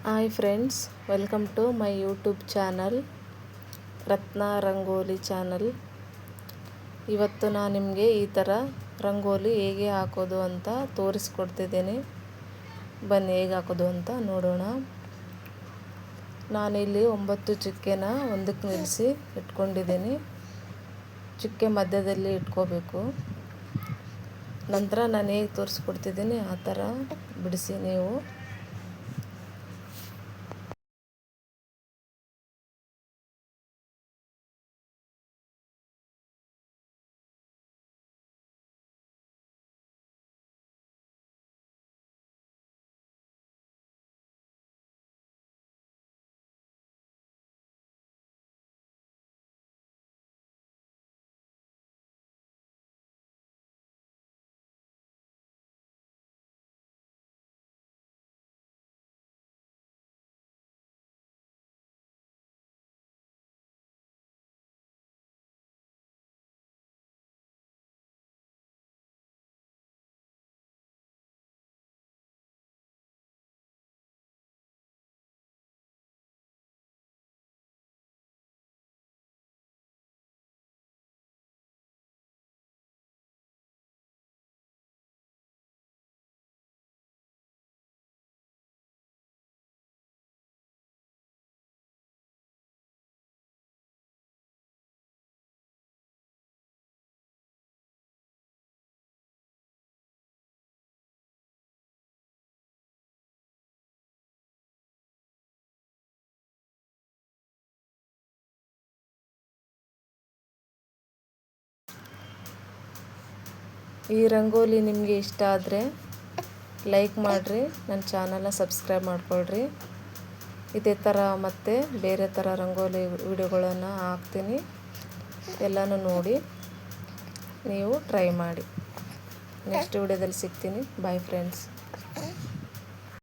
Hi friends, welcome to my YouTube channel Ratna rangoli channel. ಇವತ್ತು ನಾನು ನಿಮಗೆ ಈ ಥರ ರಂಗೋಲಿ ಹೇಗೆ ಹಾಕೋದು ಅಂತ ತೋರಿಸ್ಕೊಡ್ತಿದ್ದೀನಿ. ಬನ್ನಿ ಹೇಗೆ ಹಾಕೋದು ಅಂತ ನೋಡೋಣ. ನಾನಿಲ್ಲಿ 9 ಚುಕ್ಕೆನ ಒಂದಕ್ಕೆ ನಿಲ್ಲಿಸಿ ಇಟ್ಕೊಂಡಿದ್ದೀನಿ. ಚುಕ್ಕೆ ಮಧ್ಯದಲ್ಲಿ ಇಟ್ಕೋಬೇಕು. ನಂತರ ನಾನು ಹೇಗೆ ತೋರಿಸ್ಕೊಡ್ತಿದ್ದೀನಿ ಆ ಥರ ಬಿಡಿಸಿ ನೀವು. ಈ ರಂಗೋಲಿ ನಿಮಗೆ ಇಷ್ಟ ಆದರೆ ಲೈಕ್ ಮಾಡಿರಿ, ನನ್ನ ಚಾನಲ್ನ ಸಬ್ಸ್ಕ್ರೈಬ್ ಮಾಡ್ಕೊಳ್ರಿ. ಇದೇ ಥರ ಮತ್ತೆ ಬೇರೆ ಥರ ರಂಗೋಲಿ ವಿಡಿಯೋಗಳನ್ನು ಹಾಕ್ತೀನಿ. ಎಲ್ಲನೂ ನೋಡಿ ನೀವು ಟ್ರೈ ಮಾಡಿ. ನೆಕ್ಸ್ಟ್ ವಿಡಿಯೋದಲ್ಲಿ ಸಿಗ್ತೀನಿ. Bye friends.